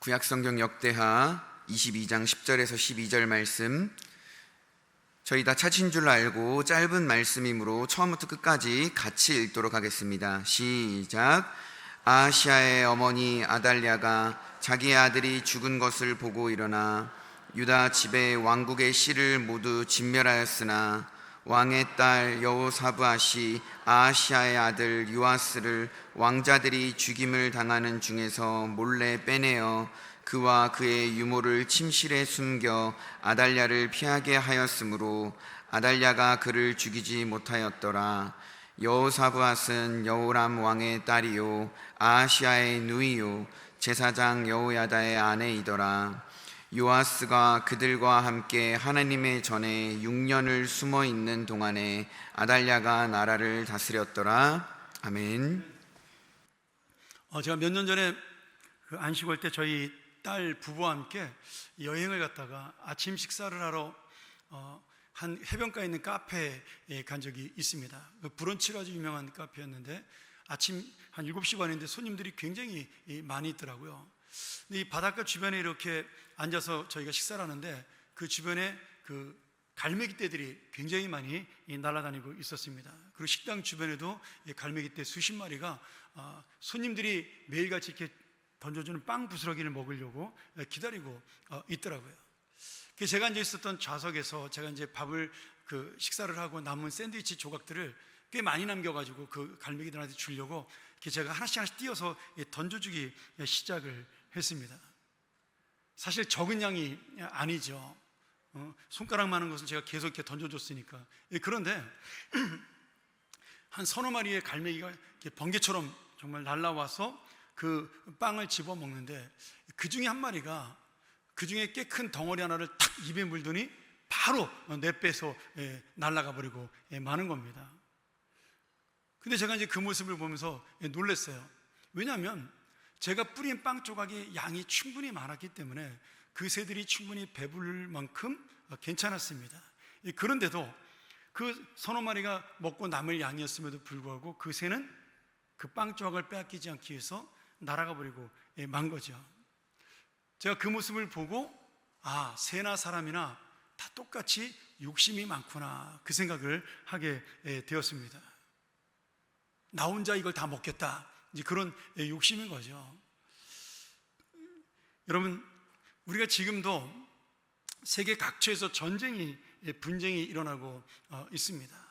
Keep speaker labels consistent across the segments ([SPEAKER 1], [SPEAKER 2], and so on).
[SPEAKER 1] 구약성경 역대하 22장 10절에서 12절 말씀, 저희 다 찾으신 줄 알고 짧은 말씀이므로 처음부터 끝까지 같이 읽도록 하겠습니다. 시작. 아하시아의 어머니 아달랴가 자기의 아들이 죽은 것을 보고 일어나 유다 집의 왕국의 씨를 모두 진멸하였으나 왕의 딸 여호사브앗이 아하시아의 아들 요아스를 왕자들이 죽임을 당하는 중에서 몰래 빼내어 그와 그의 유모를 침실에 숨겨 아달랴를 피하게 하였으므로 아달랴가 그를 죽이지 못하였더라. 여호사브앗은 여호람 왕의 딸이요 아하시아의 누이요 제사장 여호야다의 아내이더라. 요아스가 그들과 함께 하나님의 전에 6년을 숨어 있는 동안에 아달랴가 나라를 다스렸더라. 아멘.
[SPEAKER 2] 제가 몇 년 전에 그 안식월 때 저희 딸 부부와 함께 여행을 갔다가 아침 식사를 하러 한 해변가에 있는 카페에 간 적이 있습니다. 그 브런치가 아주 유명한 카페였는데 아침 한 7시 반인데 손님들이 굉장히 많이 있더라고요. 근데 이 바닷가 주변에 이렇게 앉아서 저희가 식사를 하는데 그 주변에 그 갈매기떼들이 굉장히 많이 날아다니고 있었습니다. 그리고 식당 주변에도 갈매기떼 수십 마리가 손님들이 매일같이 이렇게 던져주는 빵 부스러기를 먹으려고 기다리고 있더라고요. 그래서 제가 앉아 있었던 좌석에서 제가 이제 밥을 식사를 하고 남은 샌드위치 조각들을 꽤 많이 남겨가지고 그 갈매기들한테 주려고 제가 하나씩 띄어서 던져주기 시작을 했습니다. 사실 적은 양이 아니죠. 손가락만한 것을 제가 계속 이렇게 던져줬으니까. 그런데 한 서너 마리의 갈매기가 번개처럼 정말 날아와서 그 빵을 집어 먹는데 그 중에 한 마리가 그 중에 꽤 큰 덩어리 하나를 탁 입에 물더니 바로 내빼서 날아가 버리고 마는 겁니다. 근데 제가 이제 그 모습을 보면서 놀랐어요. 왜냐하면 제가 뿌린 빵 조각이 양이 충분히 많았기 때문에 그 새들이 충분히 배부를 만큼 괜찮았습니다. 그런데도 그 서너 마리가 먹고 남을 양이었음에도 불구하고 그 새는 그 빵 조각을 빼앗기지 않기 위해서 날아가 버리고 만 거죠. 제가 그 모습을 보고 새나 사람이나 다 똑같이 욕심이 많구나, 그 생각을 하게 되었습니다. 나 혼자 이걸 다 먹겠다, 이제 그런 욕심인 거죠. 여러분, 우리가 지금도 세계 각처에서 분쟁이 일어나고 있습니다.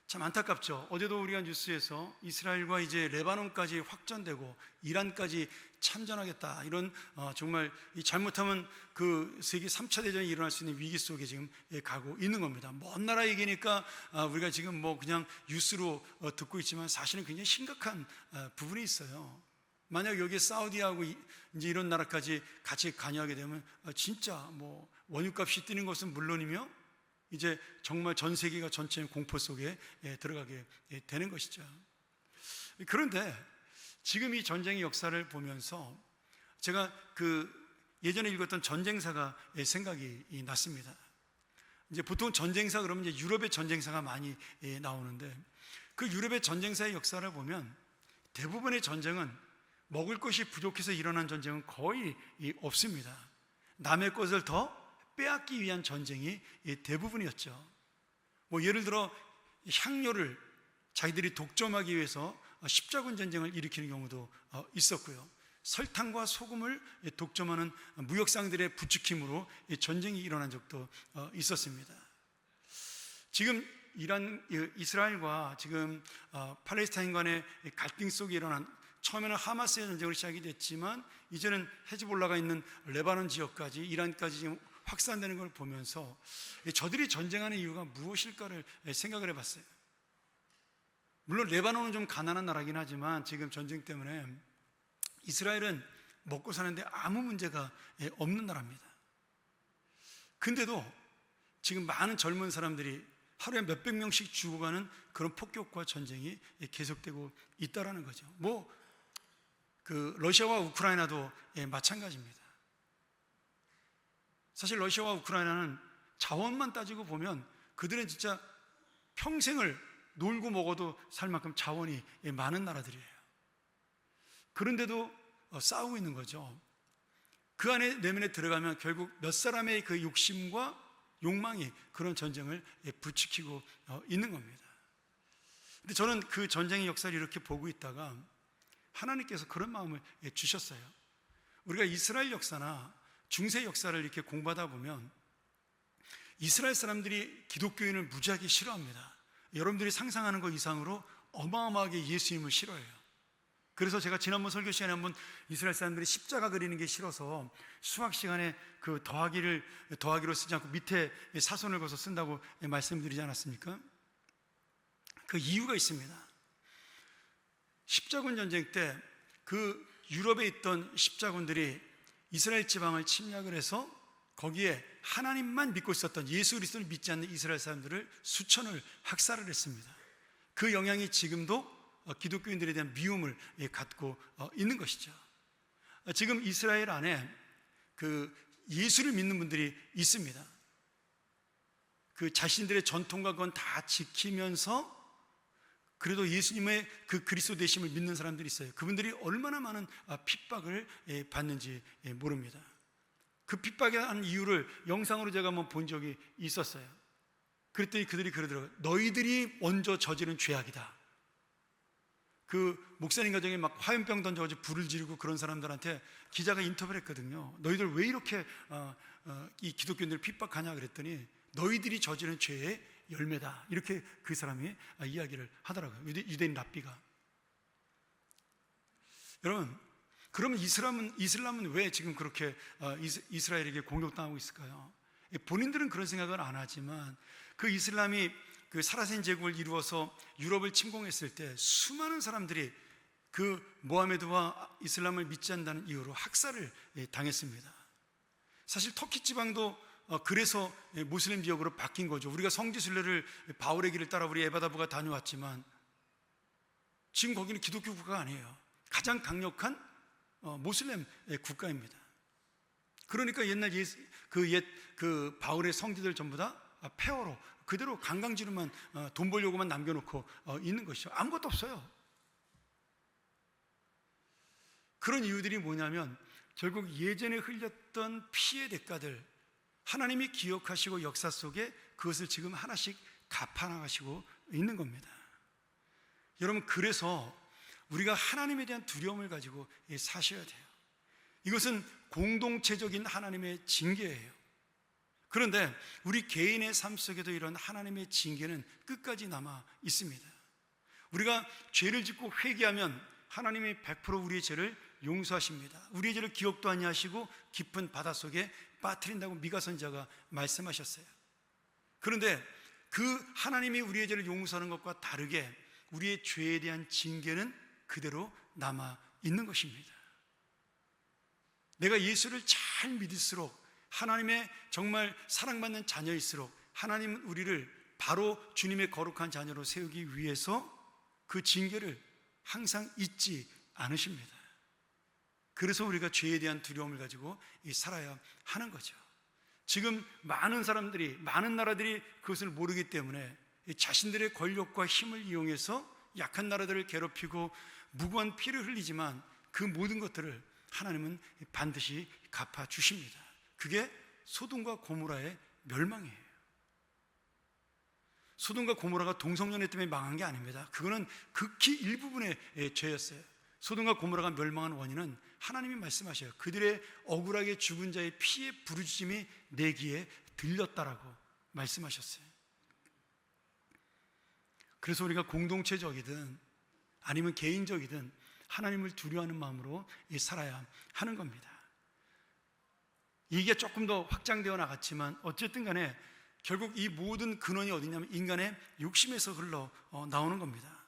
[SPEAKER 2] 참 안타깝죠. 어제도 우리가 뉴스에서 이스라엘과 이제 레바논까지 확전되고 이란까지 참전하겠다, 이런 정말 잘못하면 그 세계 3차 대전이 일어날 수 있는 위기 속에 지금 가고 있는 겁니다. 먼 나라 얘기니까 우리가 지금 뭐 그냥 뉴스로 듣고 있지만 사실은 굉장히 심각한 부분이 있어요. 만약 여기에 사우디하고 이제 이런 나라까지 같이 관여하게 되면 진짜 뭐 원유값이 뛰는 것은 물론이며 이제 정말 전 세계가 전체의 공포 속에 들어가게 되는 것이죠. 그런데 지금 이 전쟁의 역사를 보면서 제가 예전에 읽었던 전쟁사가 생각이 났습니다. 이제 보통 전쟁사 그러면 이제 유럽의 전쟁사가 많이 나오는데 그 유럽의 전쟁사의 역사를 보면 대부분의 전쟁은 먹을 것이 부족해서 일어난 전쟁은 거의 없습니다. 남의 것을 더 빼앗기 위한 전쟁이 대부분이었죠. 뭐 예를 들어 향료를 자기들이 독점하기 위해서 십자군 전쟁을 일으키는 경우도 있었고요. 설탕과 소금을 독점하는 무역상들의 부추김으로 전쟁이 일어난 적도 있었습니다. 지금 이스라엘과 지금 팔레스타인 간의 갈등 속에 일어난, 처음에는 하마스의 전쟁으로 시작이 됐지만 이제는 헤즈볼라가 있는 레바논 지역까지, 이란까지 지금 확산되는 걸 보면서 저들이 전쟁하는 이유가 무엇일까를 생각을 해봤어요. 물론 레바논은 좀 가난한 나라긴 하지만 지금 전쟁 때문에 이스라엘은 먹고 사는데 아무 문제가 없는 나라입니다. 근데도 지금 많은 젊은 사람들이 하루에 몇백 명씩 죽어가는 그런 폭격과 전쟁이 계속되고 있다는 거죠. 러시아와 우크라이나도 마찬가지입니다. 사실 러시아와 우크라이나는 자원만 따지고 보면 그들은 진짜 평생을 놀고 먹어도 살 만큼 자원이 많은 나라들이에요. 그런데도 싸우고 있는 거죠. 그 안에 내면에 들어가면 결국 몇 사람의 그 욕심과 욕망이 그런 전쟁을 부추기고 있는 겁니다. 근데 저는 그 전쟁의 역사를 이렇게 보고 있다가 하나님께서 그런 마음을 주셨어요. 우리가 이스라엘 역사나 중세 역사를 이렇게 공부하다 보면 이스라엘 사람들이 기독교인을 무지하게 싫어합니다. 여러분들이 상상하는 것 이상으로 어마어마하게 예수님을 싫어해요. 그래서 제가 지난번 설교 시간에 한번 이스라엘 사람들이 십자가 그리는 게 싫어서 수학 시간에 그 더하기로 쓰지 않고 밑에 사선을 그어서 쓴다고 말씀드리지 않았습니까? 그 이유가 있습니다. 십자군 전쟁 때 그 유럽에 있던 십자군들이 이스라엘 지방을 침략을 해서 거기에 하나님만 믿고 있었던 예수 그리스도를 믿지 않는 이스라엘 사람들을 수천을 학살을 했습니다. 그 영향이 지금도 기독교인들에 대한 미움을 갖고 있는 것이죠. 지금 이스라엘 안에 그 예수를 믿는 분들이 있습니다. 그 자신들의 전통과 그건 다 지키면서 그래도 예수님의 그 그리스도 되심을 믿는 사람들이 있어요. 그분들이 얼마나 많은 핍박을 받는지 모릅니다. 그 핍박에 한 이유를 영상으로 제가 한번 본 적이 있었어요. 그랬더니 그들이 그러더라고요. 너희들이 먼저 저지른 죄악이다. 그 목사님 가정에 막 화염병 던져가지고 불을 지르고 그런 사람들한테 기자가 인터뷰를 했거든요. 너희들 왜 이렇게 이 기독교인들을 핍박하냐 그랬더니 너희들이 저지른 죄의 열매다. 이렇게 그 사람이 이야기를 하더라고요. 유대인 랍비가. 여러분, 그러면 이슬람은 왜 지금 그렇게 이스라엘에게 공격당하고 있을까요? 본인들은 그런 생각을 안 하지만 그 이슬람이 그 사라센 제국을 이루어서 유럽을 침공했을 때 수많은 사람들이 그 모하메드와 이슬람을 믿지 않는다는 이유로 학살을 당했습니다. 사실 터키 지방도 그래서 무슬림 지역으로 바뀐 거죠. 우리가 성지순례를 바울의 길을 따라 우리 에바다부가 다녀왔지만 지금 거기는 기독교 국가가 아니에요. 가장 강력한 모슬렘 국가입니다. 그러니까 옛날 그 바울의 성지들 전부 다 폐허로 그대로 관광지로만 돈 벌려고만 남겨놓고 있는 것이죠. 아무것도 없어요. 그런 이유들이 뭐냐면 결국 예전에 흘렸던 피의 대가들 하나님이 기억하시고 역사 속에 그것을 지금 하나씩 갚아나가시고 있는 겁니다. 여러분, 그래서 우리가 하나님에 대한 두려움을 가지고 사셔야 돼요. 이것은 공동체적인 하나님의 징계예요. 그런데 우리 개인의 삶 속에도 이런 하나님의 징계는 끝까지 남아 있습니다. 우리가 죄를 짓고 회개하면 하나님이 100% 우리의 죄를 용서하십니다. 우리의 죄를 기억도 아니하시고 깊은 바닷속에 빠뜨린다고 미가 선지자가 말씀하셨어요. 그런데 그 하나님이 우리의 죄를 용서하는 것과 다르게 우리의 죄에 대한 징계는 그대로 남아 있는 것입니다. 내가 예수를 잘 믿을수록 하나님의 정말 사랑받는 자녀일수록 하나님은 우리를 바로 주님의 거룩한 자녀로 세우기 위해서 그 징계를 항상 잊지 않으십니다. 그래서 우리가 죄에 대한 두려움을 가지고 살아야 하는 거죠. 지금 많은 사람들이, 많은 나라들이 그것을 모르기 때문에 자신들의 권력과 힘을 이용해서 약한 나라들을 괴롭히고 무고한 피를 흘리지만 그 모든 것들을 하나님은 반드시 갚아주십니다. 그게 소돔과 고모라의 멸망이에요. 소돔과 고모라가 동성연애 때문에 망한 게 아닙니다. 그거는 극히 일부분의 죄였어요. 소돔과 고모라가 멸망한 원인은 하나님이 말씀하셔요. 그들의 억울하게 죽은 자의 피의 부르짖음이 내 귀에 들렸다라고 말씀하셨어요. 그래서 우리가 공동체적이든 아니면 개인적이든 하나님을 두려워하는 마음으로 살아야 하는 겁니다. 이게 조금 더 확장되어 나갔지만 어쨌든 간에 결국 이 모든 근원이 어디냐면 인간의 욕심에서 흘러 나오는 겁니다.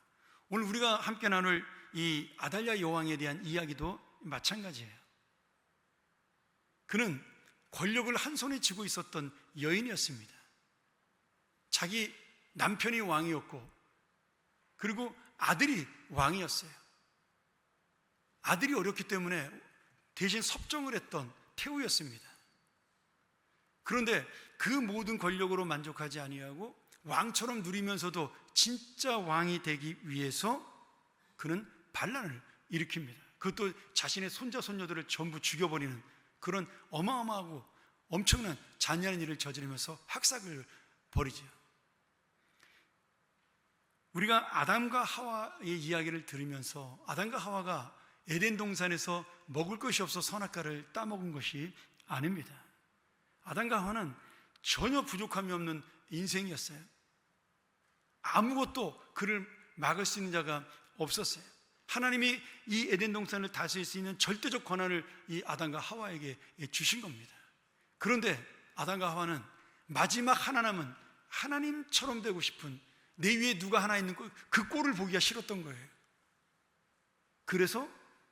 [SPEAKER 2] 오늘 우리가 함께 나눌 이 아달랴 여왕에 대한 이야기도 마찬가지예요. 그는 권력을 한 손에 쥐고 있었던 여인이었습니다. 자기 남편이 왕이었고 그리고 아들이 왕이었어요. 아들이 어렸기 때문에 대신 섭정을 했던 태우였습니다. 그런데 그 모든 권력으로 만족하지 아니하고 왕처럼 누리면서도 진짜 왕이 되기 위해서 그는 반란을 일으킵니다. 그것도 자신의 손자 손녀들을 전부 죽여버리는 그런 어마어마하고 엄청난 잔인한 일을 저지르면서 학살을 벌이죠. 우리가 아담과 하와의 이야기를 들으면서 아담과 하와가 에덴 동산에서 먹을 것이 없어 선악과를 따먹은 것이 아닙니다. 아담과 하와는 전혀 부족함이 없는 인생이었어요. 아무것도 그를 막을 수 있는 자가 없었어요. 하나님이 이 에덴 동산을 다스릴 수 있는 절대적 권한을 이 아담과 하와에게 주신 겁니다. 그런데 아담과 하와는 마지막 하나 남은 하나님처럼 되고 싶은, 내 위에 누가 하나 있는 그 꼴을 보기가 싫었던 거예요. 그래서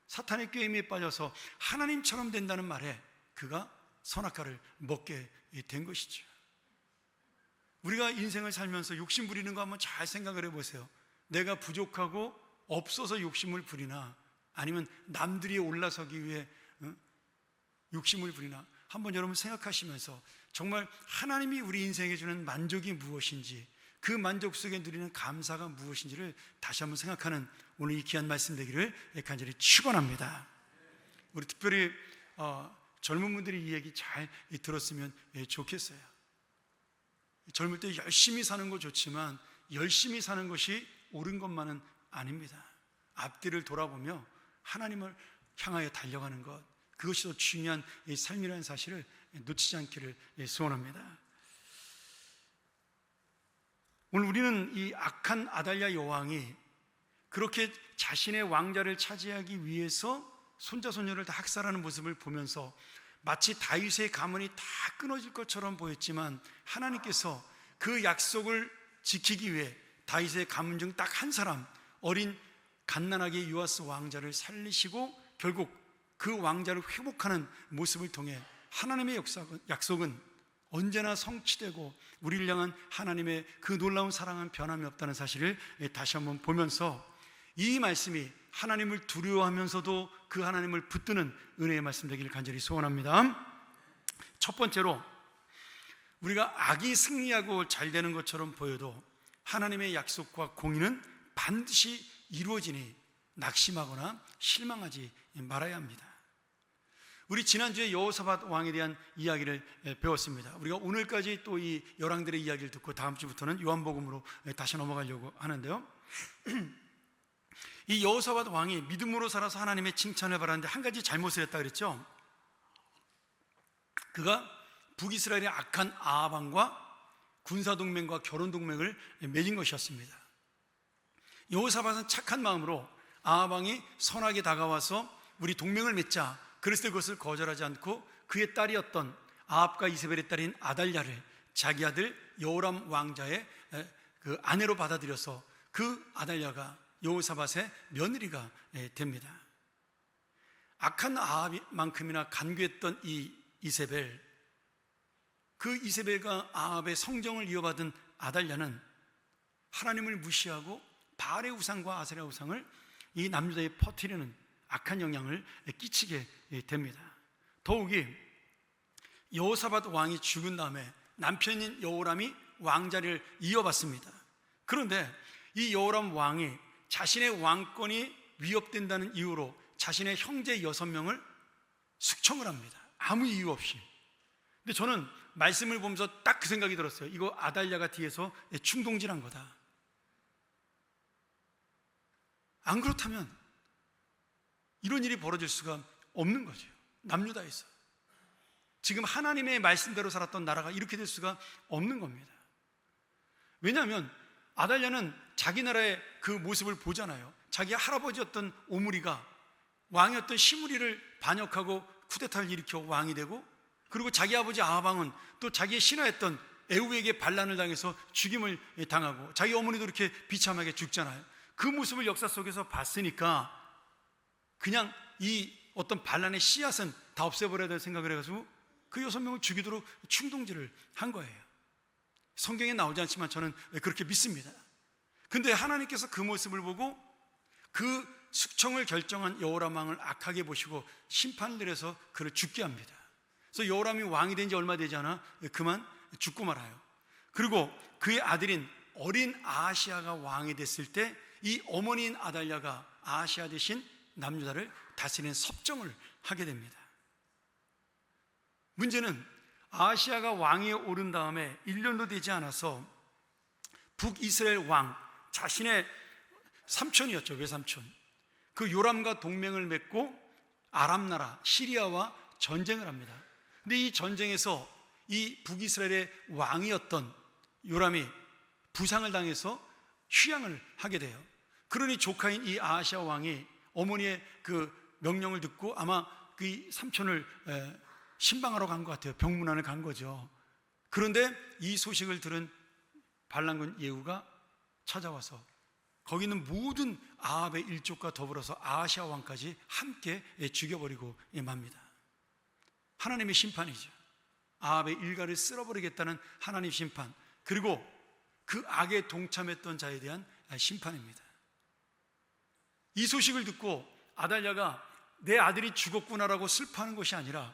[SPEAKER 2] 사탄의 꾀임에 빠져서 하나님처럼 된다는 말에 그가 선악과를 먹게 된 것이죠. 우리가 인생을 살면서 욕심 부리는 거 한번 잘 생각을 해보세요. 내가 부족하고 없어서 욕심을 부리나, 아니면 남들이 올라서기 위해 욕심을 부리나, 한번 여러분 생각하시면서 정말 하나님이 우리 인생에 주는 만족이 무엇인지, 그 만족 속에 누리는 감사가 무엇인지를 다시 한번 생각하는 오늘 이 귀한 말씀 되기를 간절히 축원합니다. 우리 특별히 젊은 분들이 이 얘기 잘 들었으면 좋겠어요. 젊을 때 열심히 사는 거 좋지만 열심히 사는 것이 옳은 것만은 아닙니다. 앞뒤를 돌아보며 하나님을 향하여 달려가는 것, 그것이 더 중요한 삶이라는 사실을 놓치지 않기를 소원합니다. 오늘 우리는 이 악한 아달랴 여왕이 그렇게 자신의 왕자를 차지하기 위해서 손자손녀를 다 학살하는 모습을 보면서 마치 다윗의 가문이 다 끊어질 것처럼 보였지만, 하나님께서 그 약속을 지키기 위해 다윗의 가문 중 딱 한 사람, 어린 갓난아기 요아스 왕자를 살리시고 결국 그 왕자를 회복하는 모습을 통해 하나님의 약속은 언제나 성취되고 우리를 향한 하나님의 그 놀라운 사랑은 변함이 없다는 사실을 다시 한번 보면서, 이 말씀이 하나님을 두려워하면서도 그 하나님을 붙드는 은혜의 말씀 되기를 간절히 소원합니다. 첫 번째로, 우리가 악이 승리하고 잘 되는 것처럼 보여도 하나님의 약속과 공의는 반드시 이루어지니 낙심하거나 실망하지 말아야 합니다. 우리 지난주에 여호사밧 왕에 대한 이야기를 배웠습니다. 우리가 오늘까지 또 이 열왕들의 이야기를 듣고 다음 주부터는 요한복음으로 다시 넘어가려고 하는데요. 이 여호사밧 왕이 믿음으로 살아서 하나님의 칭찬을 받았는데 한 가지 잘못을 했다 그랬죠. 그가 북이스라엘의 악한 아합 왕과 군사동맹과 결혼동맹을 맺은 것이었습니다. 여호사밧은 착한 마음으로 아합 왕이 선하게 다가와서 우리 동맹을 맺자 그랬을 때 그것을 거절하지 않고 그의 딸이었던 아합과 이세벨의 딸인 아달랴를 자기 아들 여호람 왕자의 그 아내로 받아들여서 그 아달랴가 여호사밧의 며느리가 됩니다. 악한 아합만큼이나 간교했던 이 이세벨, 그 이세벨과 아합의 성정을 이어받은 아달랴는 하나님을 무시하고 바알의 우상과 아세라 우상을 이 남유다에 퍼뜨리는 악한 영향을 끼치게 됩니다. 더욱이 여호사밧 왕이 죽은 다음에 남편인 여호람이 왕자를 이어받습니다. 그런데 이 여호람 왕이 자신의 왕권이 위협된다는 이유로 자신의 형제 6명을 숙청을 합니다. 아무 이유 없이. 근데 저는 말씀을 보면서 딱 그 생각이 들었어요. 이거 아달랴가 뒤에서 충동질한 거다. 안 그렇다면 이런 일이 벌어질 수가 없는 거죠. 남유다에서 지금 하나님의 말씀대로 살았던 나라가 이렇게 될 수가 없는 겁니다. 왜냐하면 아달랴는 자기 나라의 그 모습을 보잖아요. 자기 할아버지였던 오므리가 왕이었던 시므리를 반역하고 쿠데타를 일으켜 왕이 되고, 그리고 자기 아버지 아합 왕은 또 자기의 신하였던 에후에게 반란을 당해서 죽임을 당하고 자기 어머니도 이렇게 비참하게 죽잖아요. 그 모습을 역사 속에서 봤으니까 그냥 이 어떤 반란의 씨앗은 다 없애버려야 될 생각을 해가지고 그 6명을 죽이도록 충동질을 한 거예요. 성경에 나오지 않지만 저는 그렇게 믿습니다. 근데 하나님께서 그 모습을 보고 그 숙청을 결정한 여호람 왕을 악하게 보시고 심판을 내려서 그를 죽게 합니다. 그래서 여호람이 왕이 된 지 얼마 되지 않아 그만 죽고 말아요. 그리고 그의 아들인 어린 아하시아가 왕이 됐을 때 이 어머니인 아달랴가 아하시아 대신 남유다를 다스리는 섭정을 하게 됩니다. 문제는 아하시아가 왕위에 오른 다음에 1년도 되지 않아서 북이스라엘 왕, 자신의 삼촌이었죠, 외삼촌, 그 요람과 동맹을 맺고 아람 나라 시리아와 전쟁을 합니다. 근데 이 전쟁에서 이 북이스라엘의 왕이었던 요람이 부상을 당해서 휴양을 하게 돼요. 그러니 조카인 이 아하시아 왕이 어머니의 그 명령을 듣고 아마 그 삼촌을 신방하러 간 것 같아요. 병문안을 간 거죠. 그런데 이 소식을 들은 반란군 예후가 찾아와서 거기 있는 모든 아합의 일족과 더불어서 아하시아 왕까지 함께 죽여버리고 맙니다. 하나님의 심판이죠. 아합의 일가를 쓸어버리겠다는 하나님의 심판, 그리고 그 악에 동참했던 자에 대한 심판입니다. 이 소식을 듣고 아달랴가 내 아들이 죽었구나라고 슬퍼하는 것이 아니라,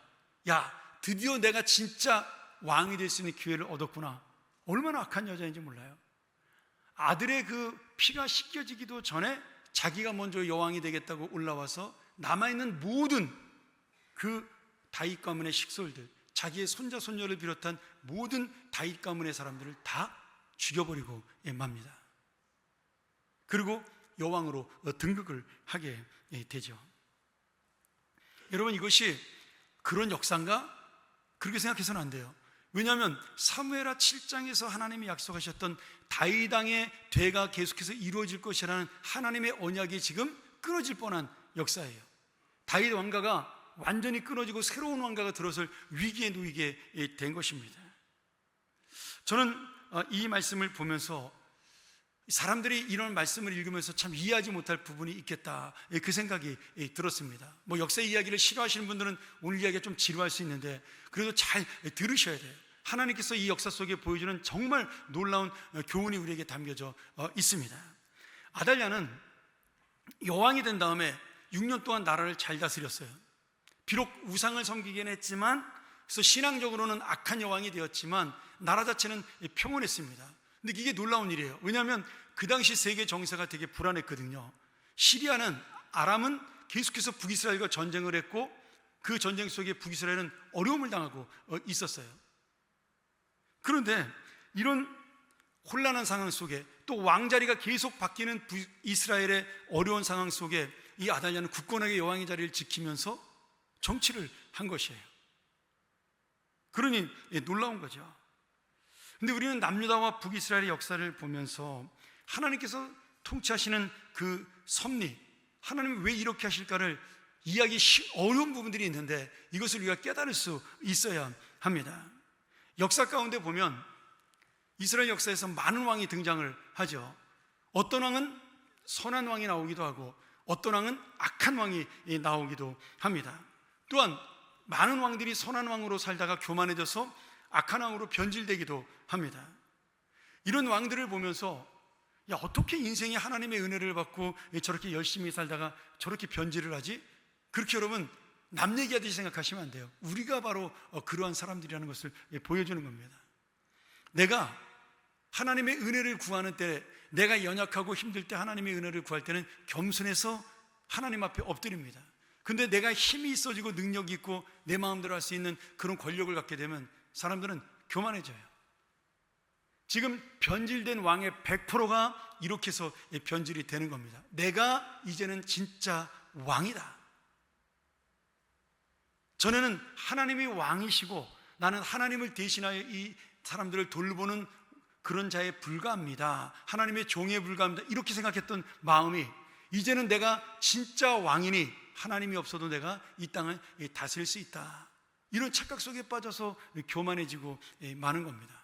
[SPEAKER 2] 야, 드디어 내가 진짜 왕이 될 수 있는 기회를 얻었구나. 얼마나 악한 여자인지 몰라요. 아들의 그 피가 씻겨지기도 전에 자기가 먼저 여왕이 되겠다고 올라와서 남아있는 모든 그 다윗 가문의 식솔들, 자기의 손자 손녀를 비롯한 모든 다윗 가문의 사람들을 다 죽여버리고 맙니다. 그리고 여왕으로 등극을 하게 되죠. 여러분, 이것이 그런 역사인가? 그렇게 생각해서는 안 돼요. 왜냐하면 사무엘하 7장에서 하나님이 약속하셨던 다윗 왕의 되가 계속해서 이루어질 것이라는 하나님의 언약이 지금 끊어질 뻔한 역사예요. 다윗 왕가가 완전히 끊어지고 새로운 왕가가 들어설 위기에 놓이게 된 것입니다. 저는 이 말씀을 보면서 사람들이 이런 말씀을 읽으면서 참 이해하지 못할 부분이 있겠다, 그 생각이 들었습니다. 뭐 역사 이야기를 싫어하시는 분들은 오늘 이야기가 좀 지루할 수 있는데 그래도 잘 들으셔야 돼요. 하나님께서 이 역사 속에 보여주는 정말 놀라운 교훈이 우리에게 담겨져 있습니다. 아달랴는 여왕이 된 다음에 6년 동안 나라를 잘 다스렸어요. 비록 우상을 섬기긴 했지만, 그래서 신앙적으로는 악한 여왕이 되었지만 나라 자체는 평온했습니다. 근데 이게 놀라운 일이에요. 왜냐하면 그 당시 세계 정세가 되게 불안했거든요. 시리아는, 아람은 계속해서 북이스라엘과 전쟁을 했고 그 전쟁 속에 북이스라엘은 어려움을 당하고 있었어요. 그런데 이런 혼란한 상황 속에, 또 왕자리가 계속 바뀌는 이스라엘의 어려운 상황 속에 이 아달랴는 굳건하게 여왕의 자리를 지키면서 정치를 한 것이에요. 그러니 놀라운 거죠. 근데 우리는 남유다와 북이스라엘의 역사를 보면서 하나님께서 통치하시는 그 섭리, 하나님이 왜 이렇게 하실까를 이해하기 어려운 부분들이 있는데 이것을 우리가 깨달을 수 있어야 합니다. 역사 가운데 보면 이스라엘 역사에서 많은 왕이 등장을 하죠. 어떤 왕은 선한 왕이 나오기도 하고 어떤 왕은 악한 왕이 나오기도 합니다. 또한 많은 왕들이 선한 왕으로 살다가 교만해져서 악한 왕으로 변질되기도 합니다. 이런 왕들을 보면서, 야, 어떻게 인생이 하나님의 은혜를 받고 저렇게 열심히 살다가 저렇게 변질을 하지? 그렇게 여러분 남 얘기하듯이 생각하시면 안 돼요. 우리가 바로 그러한 사람들이라는 것을 보여주는 겁니다. 내가 하나님의 은혜를 구하는 때, 내가 연약하고 힘들 때 하나님의 은혜를 구할 때는 겸손해서 하나님 앞에 엎드립니다. 근데 내가 힘이 있어지고 능력이 있고 내 마음대로 할 수 있는 그런 권력을 갖게 되면 사람들은 교만해져요. 지금 변질된 왕의 100%가 이렇게 해서 변질이 되는 겁니다. 내가 이제는 진짜 왕이다. 전에는 하나님이 왕이시고 나는 하나님을 대신하여 이 사람들을 돌보는 그런 자에 불과합니다. 하나님의 종에 불과합니다. 이렇게 생각했던 마음이 이제는 내가 진짜 왕이니 하나님이 없어도 내가 이 땅을 다스릴 수 있다. 이런 착각 속에 빠져서 교만해지고 마는 겁니다.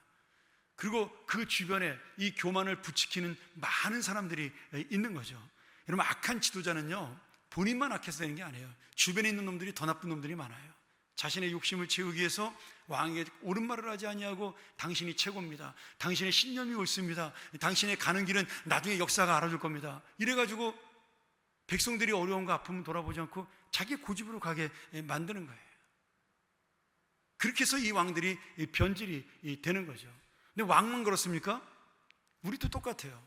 [SPEAKER 2] 그리고 그 주변에 이 교만을 부추기는 많은 사람들이 있는 거죠. 여러분, 악한 지도자는요, 본인만 악해서 되는 게 아니에요. 주변에 있는 놈들이 더 나쁜 놈들이 많아요. 자신의 욕심을 채우기 위해서 왕에게 옳은 말을 하지 아니하고 당신이 최고입니다, 당신의 신념이 옳습니다, 당신의 가는 길은 나중에 역사가 알아줄 겁니다, 이래가지고 백성들이 어려움과 아픔을 돌아보지 않고 자기 고집으로 가게 만드는 거예요. 그렇게 해서 이 왕들이 변질이 되는 거죠. 근데 왕만 그렇습니까? 우리도 똑같아요.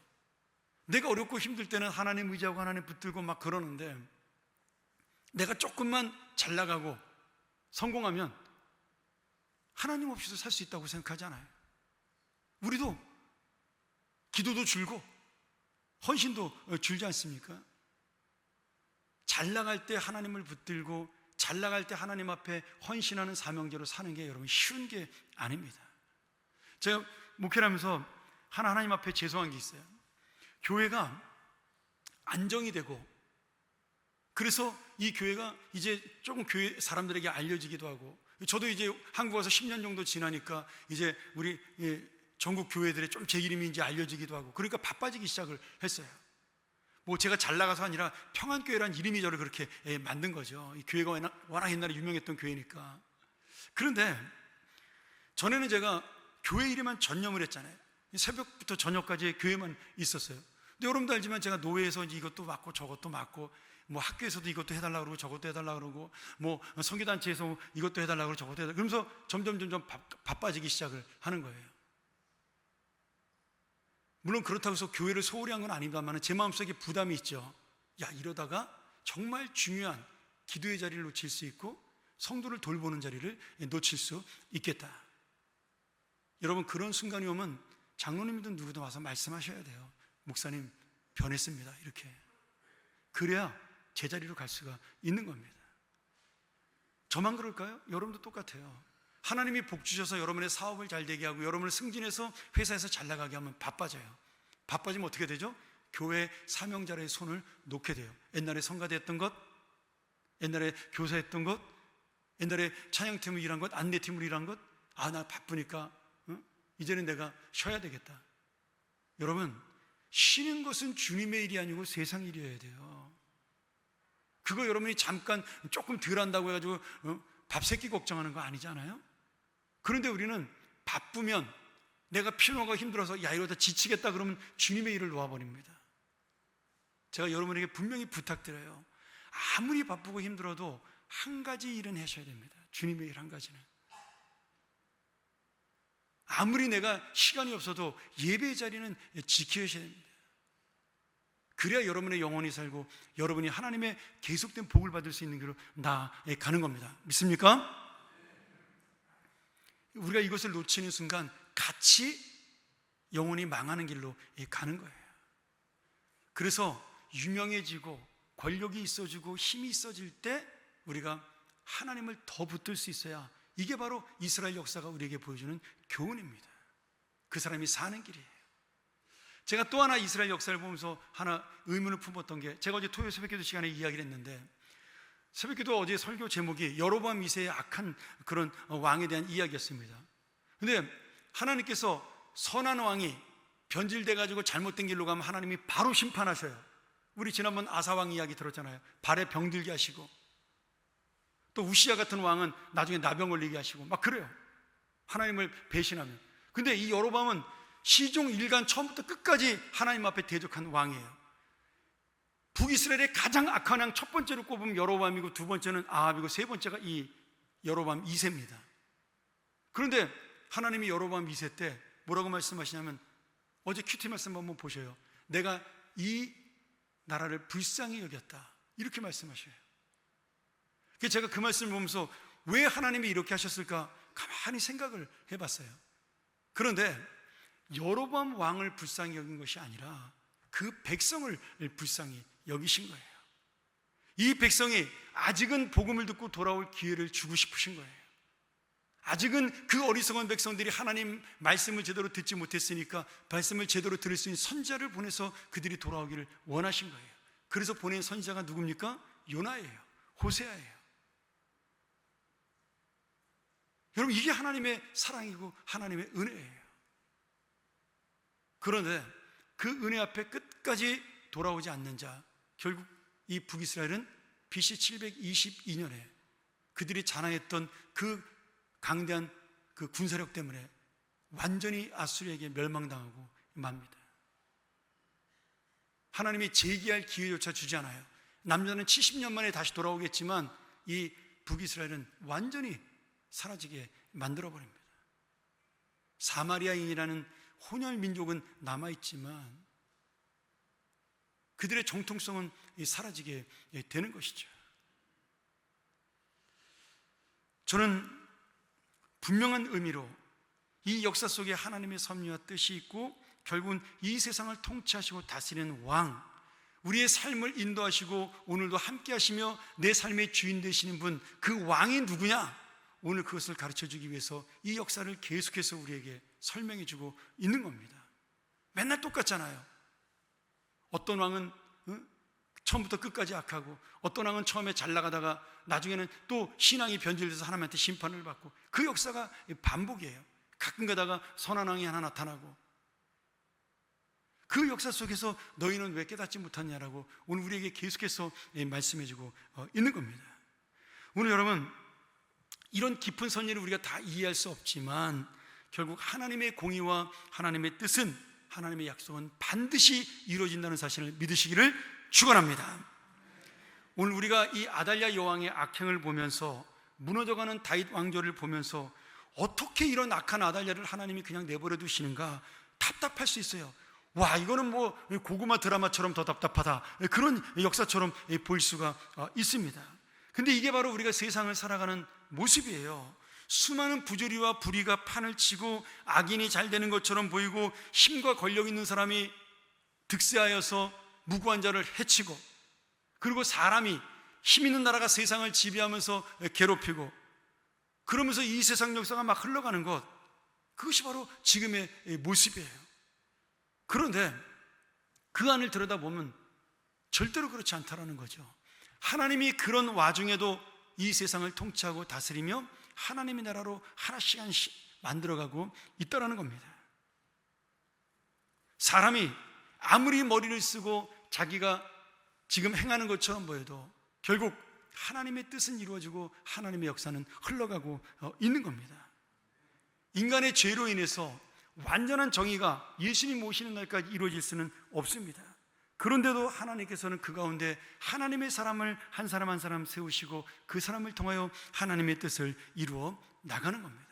[SPEAKER 2] 내가 어렵고 힘들 때는 하나님 의지하고 하나님 붙들고 막 그러는데, 내가 조금만 잘 나가고 성공하면 하나님 없이도 살 수 있다고 생각하지 않아요? 우리도 기도도 줄고 헌신도 줄지 않습니까? 잘 나갈 때 하나님을 붙들고 잘 나갈 때 하나님 앞에 헌신하는 사명제로 사는 게 여러분 쉬운 게 아닙니다. 제가 목회를 하면서 하나님 앞에 죄송한 게 있어요. 교회가 안정이 되고, 그래서 이 교회가 이제 조금 교회 사람들에게 알려지기도 하고, 저도 이제 한국 와서 10년 정도 지나니까 이제 우리 전국 교회들의 좀 제 이름이 이제 알려지기도 하고, 그러니까 바빠지기 시작을 했어요. 뭐 제가 잘 나가서 아니라 평안교회란 이름이 저를 그렇게 만든 거죠. 이 교회가 워낙 옛날에 유명했던 교회니까. 그런데 전에는 제가 교회 일에만 전념을 했잖아요. 새벽부터 저녁까지 교회만 있었어요. 근데 여러분도 알지만 제가 노회에서 이것도 맡고 저것도 맡고, 뭐 학교에서도 이것도 해달라고 그러고 저것도 해달라고 그러고, 뭐 선교단체에서 이것도 해달라고 그러고 저것도 해달라고, 그러면서 점점 바빠지기 시작을 하는 거예요. 물론 그렇다고 해서 교회를 소홀히 한 건 아닙니다만 제 마음속에 부담이 있죠. 야, 이러다가 정말 중요한 기도의 자리를 놓칠 수 있고 성도를 돌보는 자리를 놓칠 수 있겠다. 여러분, 그런 순간이 오면 장로님이든 누구든 와서 말씀하셔야 돼요. 목사님 변했습니다, 이렇게. 그래야 제자리로 갈 수가 있는 겁니다. 저만 그럴까요? 여러분도 똑같아요. 하나님이 복 주셔서 여러분의 사업을 잘 되게 하고 여러분을 승진해서 회사에서 잘 나가게 하면 바빠져요. 바빠지면 어떻게 되죠? 교회 사명자의 손을 놓게 돼요. 옛날에 성가대했던 것, 옛날에 교사했던 것, 옛날에 찬양팀을 일한 것, 안내팀을 일한 것, 아, 나 바쁘니까 이제는 내가 쉬어야 되겠다. 여러분, 쉬는 것은 주님의 일이 아니고 세상 일이어야 돼요. 그거 여러분이 잠깐 조금 덜 한다고 해가지고 밥 세끼 걱정하는 거 아니잖아요. 그런데 우리는 바쁘면, 내가 피곤하고 힘들어서 야, 이러다 지치겠다 그러면 주님의 일을 놓아버립니다. 제가 여러분에게 분명히 부탁드려요. 아무리 바쁘고 힘들어도 한 가지 일은 하셔야 됩니다. 주님의 일 한 가지는. 아무리 내가 시간이 없어도 예배의 자리는 지키셔야 됩니다. 그래야 여러분의 영혼이 살고 여러분이 하나님의 계속된 복을 받을 수 있는 길로 나아가는 겁니다. 믿습니까? 우리가 이것을 놓치는 순간 같이 영혼이 망하는 길로 가는 거예요. 그래서 유명해지고 권력이 있어지고 힘이 있어질 때 우리가 하나님을 더 붙들 수 있어야, 이게 바로 이스라엘 역사가 우리에게 보여주는 교훈입니다. 그 사람이 사는 길이에요. 제가 또 하나 이스라엘 역사를 보면서 하나 의문을 품었던 게, 제가 어제 토요일 새벽기도 시간에 이야기를 했는데, 새벽기도 어제 설교 제목이 여로보암 2세의 악한 그런 왕에 대한 이야기였습니다. 근데 하나님께서 선한 왕이 변질돼 가지고 잘못된 길로 가면 하나님이 바로 심판하셔요. 우리 지난번 아사왕 이야기 들었잖아요. 발에 병들게 하시고, 또 우시야 같은 왕은 나중에 나병 걸리게 하시고 막 그래요, 하나님을 배신하면. 근데 이 여로보암은 시종 일간 처음부터 끝까지 하나님 앞에 대적한 왕이에요. 북이스라엘의 가장 악한 왕 첫 번째로 꼽으면 여로보암이고, 두 번째는 아합이고, 세 번째가 이 여로보암 2세입니다. 그런데 하나님이 여로보암 2세 때 뭐라고 말씀하시냐면, 어제 큐티 말씀 한번 보셔요. 내가 이 나라를 불쌍히 여겼다, 이렇게 말씀하셔요. 그래서 제가 그 말씀을 보면서 왜 하나님이 이렇게 하셨을까 가만히 생각을 해봤어요. 그런데 여로보암 왕을 불쌍히 여긴 것이 아니라 그 백성을 불쌍히 여기신 거예요. 이 백성이 아직은 복음을 듣고 돌아올 기회를 주고 싶으신 거예요. 아직은 그 어리석은 백성들이 하나님 말씀을 제대로 듣지 못했으니까 말씀을 제대로 들을 수 있는 선지자를 보내서 그들이 돌아오기를 원하신 거예요. 그래서 보낸 선지자가 누굽니까? 요나예요. 호세아예요. 여러분, 이게 하나님의 사랑이고 하나님의 은혜예요. 그런데 그 은혜 앞에 끝까지 돌아오지 않는 자, 결국 이 북이스라엘은 BC 722년에 그들이 자랑했던 그 강대한 그 군사력 때문에 완전히 아수르에게 멸망당하고 맙니다. 하나님이 재기할 기회조차 주지 않아요. 남자는 70년 만에 다시 돌아오겠지만 이 북이스라엘은 완전히 사라지게 만들어버립니다. 사마리아인이라는 혼혈 민족은 남아있지만 그들의 정통성은 사라지게 되는 것이죠. 저는 분명한 의미로 이 역사 속에 하나님의 섭리와 뜻이 있고 결국은 이 세상을 통치하시고 다스리는 왕, 우리의 삶을 인도하시고 오늘도 함께 하시며 내 삶의 주인 되시는 분, 그 왕이 누구냐? 오늘 그것을 가르쳐주기 위해서 이 역사를 계속해서 우리에게 설명해주고 있는 겁니다. 맨날 똑같잖아요. 어떤 왕은 처음부터 끝까지 악하고, 어떤 왕은 처음에 잘 나가다가 나중에는 또 신앙이 변질돼서 하나님한테 심판을 받고, 그 역사가 반복이에요. 가끔 가다가 선한 왕이 하나 나타나고, 그 역사 속에서 너희는 왜 깨닫지 못하냐라고 오늘 우리에게 계속해서 말씀해주고 있는 겁니다. 오늘 여러분, 이런 깊은 선의를 우리가 다 이해할 수 없지만 결국 하나님의 공의와 하나님의 뜻은, 하나님의 약속은 반드시 이루어진다는 사실을 믿으시기를 축원합니다. 오늘 우리가 이 아달랴 여왕의 악행을 보면서, 무너져가는 다윗 왕조를 보면서 어떻게 이런 악한 아달랴를 하나님이 그냥 내버려 두시는가 답답할 수 있어요. 와, 이거는 뭐 고구마 드라마처럼 더 답답하다, 그런 역사처럼 보일 수가 있습니다. 근데 이게 바로 우리가 세상을 살아가는 모습이에요. 수많은 부조리와 불의가 판을 치고 악인이 잘 되는 것처럼 보이고, 힘과 권력 있는 사람이 득세하여서 무고한 자를 해치고, 그리고 사람이, 힘 있는 나라가 세상을 지배하면서 괴롭히고, 그러면서 이 세상 역사가 막 흘러가는 것, 그것이 바로 지금의 모습이에요. 그런데 그 안을 들여다보면 절대로 그렇지 않다라는 거죠. 하나님이 그런 와중에도 이 세상을 통치하고 다스리며 하나님의 나라로 하나씩 하나씩 만들어가고 있다라는 겁니다. 사람이 아무리 머리를 쓰고 자기가 지금 행하는 것처럼 보여도 결국 하나님의 뜻은 이루어지고 하나님의 역사는 흘러가고 있는 겁니다. 인간의 죄로 인해서 완전한 정의가 예수님 오시는 날까지 이루어질 수는 없습니다. 그런데도 하나님께서는 그 가운데 하나님의 사람을 한 사람 한 사람 세우시고 그 사람을 통하여 하나님의 뜻을 이루어 나가는 겁니다.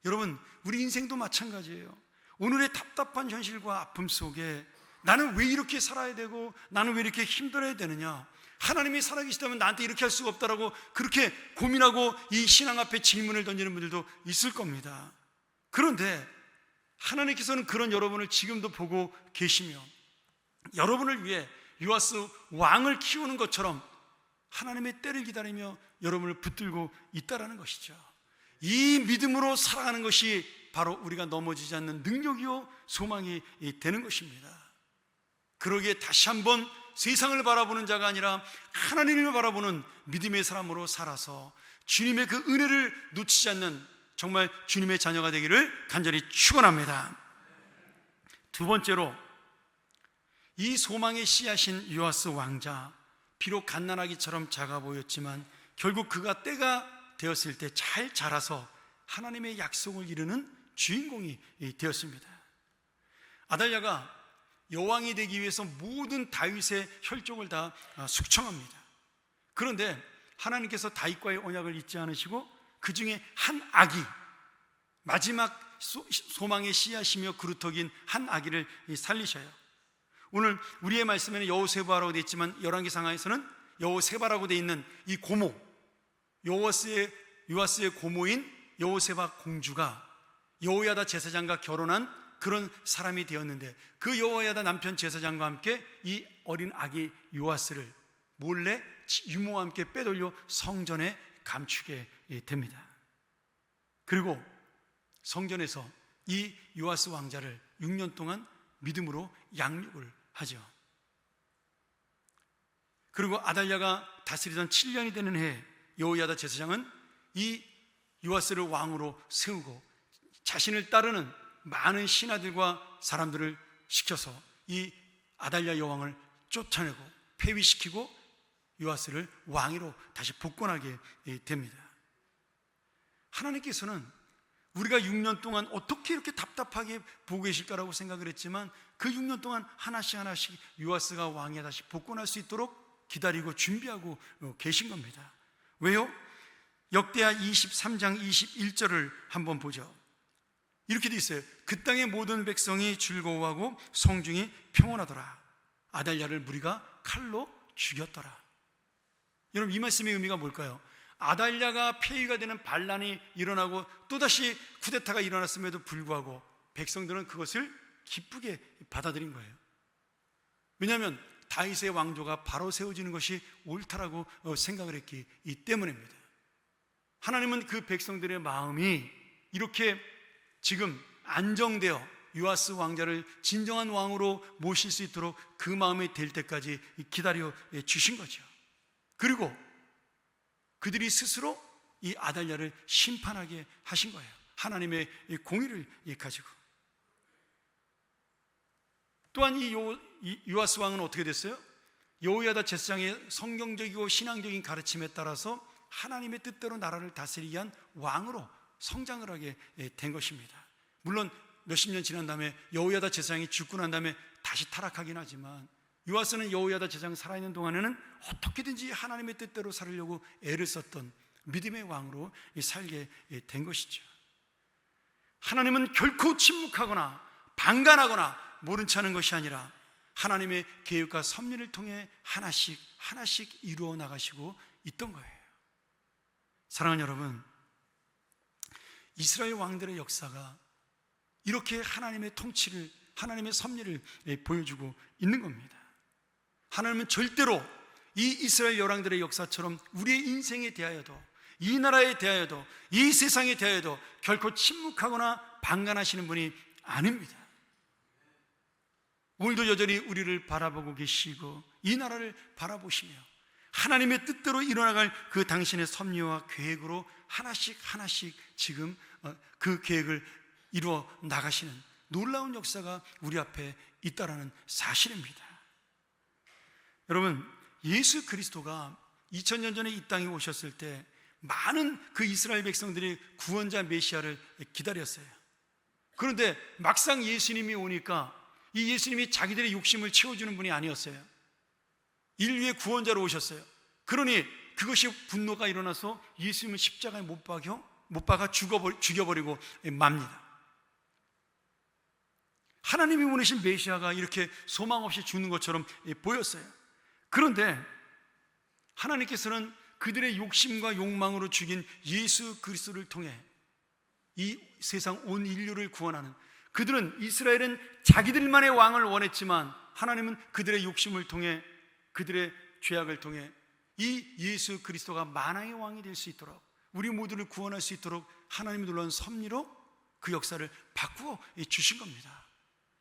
[SPEAKER 2] 여러분, 우리 인생도 마찬가지예요. 오늘의 답답한 현실과 아픔 속에 나는 왜 이렇게 살아야 되고 나는 왜 이렇게 힘들어야 되느냐, 하나님이 살아계시다면 나한테 이렇게 할 수가 없다라고 그렇게 고민하고 이 신앙 앞에 질문을 던지는 분들도 있을 겁니다. 그런데 하나님께서는 그런 여러분을 지금도 보고 계시며 여러분을 위해 요아스 왕을 키우는 것처럼 하나님의 때를 기다리며 여러분을 붙들고 있다라는 것이죠. 이 믿음으로 살아가는 것이 바로 우리가 넘어지지 않는 능력이요 소망이 되는 것입니다. 그러기에 다시 한번 세상을 바라보는 자가 아니라 하나님을 바라보는 믿음의 사람으로 살아서 주님의 그 은혜를 놓치지 않는 정말 주님의 자녀가 되기를 간절히 축원합니다. 두 번째로, 이 소망의 씨앗인 요아스 왕자, 비록 갓난아기처럼 작아 보였지만 결국 그가 때가 되었을 때 잘 자라서 하나님의 약속을 이루는 주인공이 되었습니다. 아달랴가 여왕이 되기 위해서 모든 다윗의 혈족을 다 숙청합니다. 그런데 하나님께서 다윗과의 언약을 잊지 않으시고 그 중에 한 아기, 마지막 소망의 씨앗이며 그루터기인 한 아기를 살리셔요. 오늘 우리의 말씀에는 여호세바라고 되어 있지만 열왕기상하에서는 여호세바라고 되어 있는 이 고모, 요아스의 고모인 여호세바 공주가 여호야다 제사장과 결혼한 그런 사람이 되었는데, 그 여호야다 남편 제사장과 함께 이 어린 아기 요아스를 몰래 유모와 함께 빼돌려 성전에 감추게 됩니다. 그리고 성전에서 이 요아스 왕자를 6년 동안 믿음으로 양육을 하죠. 그리고 아달랴가 다스리던 7년이 되는 해, 여호야다 제사장은 이 요아스를 왕으로 세우고 자신을 따르는 많은 신하들과 사람들을 시켜서 이 아달랴 여왕을 쫓아내고 폐위시키고 요아스를 왕위로 다시 복권하게 됩니다. 하나님께서는 우리가 6년 동안 어떻게 이렇게 답답하게 보고 계실까라고 생각을 했지만 그 6년 동안 하나씩 하나씩 요아스가 왕에 다시 복권할 수 있도록 기다리고 준비하고 계신 겁니다. 왜요? 역대하 23장 21절을 한번 보죠. 이렇게 돼 있어요. 그 땅의 모든 백성이 즐거워하고 성중이 평온하더라. 아달랴를 무리가 칼로 죽였더라. 여러분, 이 말씀의 의미가 뭘까요? 아달랴가 폐위가 되는 반란이 일어나고 또다시 쿠데타가 일어났음에도 불구하고 백성들은 그것을 기쁘게 받아들인 거예요. 왜냐하면 다윗의 왕조가 바로 세워지는 것이 옳다라고 생각을 했기 때문입니다. 하나님은 그 백성들의 마음이 이렇게 지금 안정되어 요아스 왕자를 진정한 왕으로 모실 수 있도록 그 마음이 될 때까지 기다려 주신 거죠. 그리고 그들이 스스로 이 아달랴를 심판하게 하신 거예요. 하나님의 공의를 가지고. 또한 이 요아스 왕은 어떻게 됐어요? 여호야다 제사장의 성경적이고 신앙적인 가르침에 따라서 하나님의 뜻대로 나라를 다스리게 한 왕으로 성장을 하게 된 것입니다. 물론 몇십 년 지난 다음에 여호야다 제사장이 죽고 난 다음에 다시 타락하긴 하지만 요아스는 여호야다 제사장 살아있는 동안에는 어떻게든지 하나님의 뜻대로 살으려고 애를 썼던 믿음의 왕으로 살게 된 것이죠. 하나님은 결코 침묵하거나 방관하거나 모른 체 하는 것이 아니라 하나님의 계획과 섭리를 통해 하나씩 하나씩 이루어 나가시고 있던 거예요. 사랑하는 여러분, 이스라엘 왕들의 역사가 이렇게 하나님의 통치를, 하나님의 섭리를 보여주고 있는 겁니다. 하나님은 절대로 이 이스라엘 열왕들의 역사처럼 우리의 인생에 대하여도, 이 나라에 대하여도, 이 세상에 대하여도 결코 침묵하거나 방관하시는 분이 아닙니다. 오늘도 여전히 우리를 바라보고 계시고 이 나라를 바라보시며 하나님의 뜻대로 일어나갈 그 당신의 섭리와 계획으로 하나씩 하나씩 지금 그 계획을 이루어 나가시는 놀라운 역사가 우리 앞에 있다라는 사실입니다. 여러분, 예수 그리스도가 2000년 전에 이 땅에 오셨을 때 많은 그 이스라엘 백성들이 구원자 메시아를 기다렸어요. 그런데 막상 예수님이 오니까 이 예수님이 자기들의 욕심을 채워주는 분이 아니었어요. 인류의 구원자로 오셨어요. 그러니 그것이 분노가 일어나서 예수님을 십자가에 못 박아 죽여버리고 맙니다. 하나님이 보내신 메시아가 이렇게 소망 없이 죽는 것처럼 보였어요. 그런데 하나님께서는 그들의 욕심과 욕망으로 죽인 예수 그리스도를 통해 이 세상 온 인류를 구원하는, 그들은, 이스라엘은 자기들만의 왕을 원했지만 하나님은 그들의 욕심을 통해, 그들의 죄악을 통해 이 예수 그리스도가 만왕의 왕이 될 수 있도록, 우리 모두를 구원할 수 있도록 하나님의 놀라운 섭리로 그 역사를 바꾸어 주신 겁니다.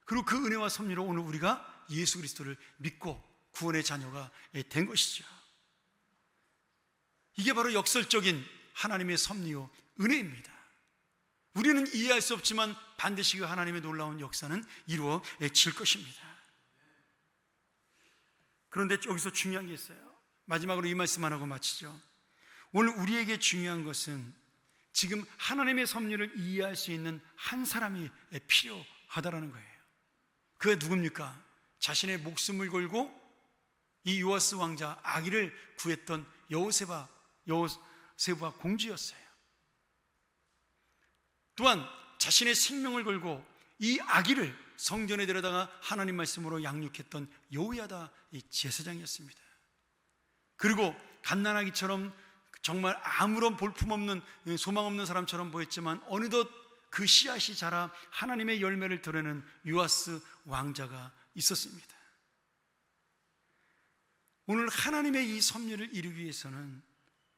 [SPEAKER 2] 그리고 그 은혜와 섭리로 오늘 우리가 예수 그리스도를 믿고 구원의 자녀가 된 것이죠. 이게 바로 역설적인 하나님의 섭리요 은혜입니다. 우리는 이해할 수 없지만 반드시 그 하나님의 놀라운 역사는 이루어질 것입니다. 그런데 여기서 중요한 게 있어요. 마지막으로 이 말씀만 하고 마치죠. 오늘 우리에게 중요한 것은 지금 하나님의 섭리를 이해할 수 있는 한 사람이 필요하다라는 거예요. 그게 누굽니까? 자신의 목숨을 걸고 이 요아스 왕자 아기를 구했던 여호세바 공주였어요. 또한 자신의 생명을 걸고 이 아기를 성전에 데려다가 하나님 말씀으로 양육했던 여호야다 제사장이었습니다. 그리고 갓난아기처럼 정말 아무런 볼품없는, 소망 없는 사람처럼 보였지만 어느덧 그 씨앗이 자라 하나님의 열매를 드러내는 요아스 왕자가 있었습니다. 오늘 하나님의 이 섭리를 이루기 위해서는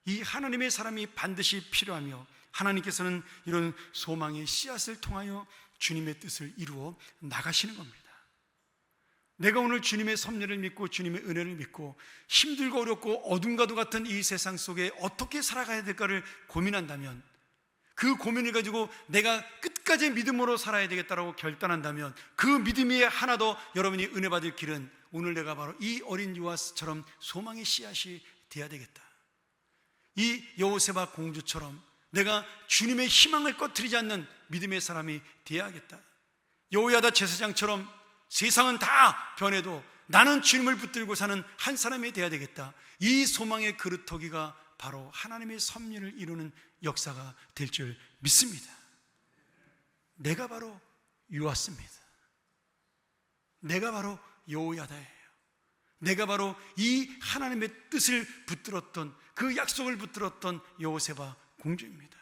[SPEAKER 2] 이 하나님의 사람이 반드시 필요하며, 하나님께서는 이런 소망의 씨앗을 통하여 주님의 뜻을 이루어 나가시는 겁니다. 내가 오늘 주님의 섭리를 믿고 주님의 은혜를 믿고 힘들고 어렵고 어둠과도 같은 이 세상 속에 어떻게 살아가야 될까를 고민한다면, 그 고민을 가지고 내가 끝까지 믿음으로 살아야 되겠다라고 결단한다면, 그 믿음이 하나 더 여러분이 은혜 받을 길은 오늘 내가 바로 이 어린 요아스처럼 소망의 씨앗이 되어야 되겠다. 이 여호세바 공주처럼 내가 주님의 희망을 꺼트리지 않는 믿음의 사람이 되어야겠다. 여호야다 제사장처럼 세상은 다 변해도 나는 주님을 붙들고 사는 한 사람이 되어야 되겠다. 이 소망의 그루터기가 바로 하나님의 섭리를 이루는 역사가 될 줄 믿습니다. 내가 바로 요아스입니다. 내가 바로 여호야다예요. 내가 바로 이 하나님의 뜻을 붙들었던, 그 약속을 붙들었던 여호세바 공주입니다.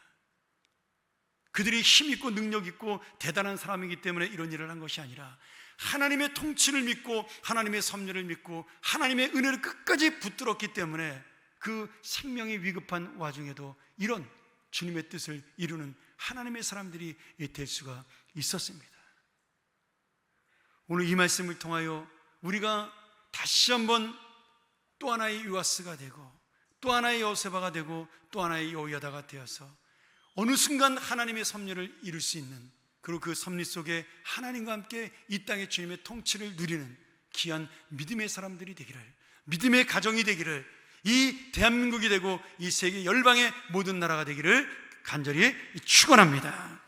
[SPEAKER 2] 그들이 힘있고 능력있고 대단한 사람이기 때문에 이런 일을 한 것이 아니라 하나님의 통치를 믿고 하나님의 섭리를 믿고 하나님의 은혜를 끝까지 붙들었기 때문에 그 생명이 위급한 와중에도 이런 주님의 뜻을 이루는 하나님의 사람들이 될 수가 있었습니다. 오늘 이 말씀을 통하여 우리가 다시 한번 또 하나의 요아스가 되고 또 하나의 여호세바가 되고 또 하나의 여호야다가 되어서 어느 순간 하나님의 섭리를 이룰 수 있는, 그리고 그 섭리 속에 하나님과 함께 이 땅의 주님의 통치를 누리는 귀한 믿음의 사람들이 되기를, 믿음의 가정이 되기를, 이 대한민국이 되고 이 세계 열방의 모든 나라가 되기를 간절히 축원합니다.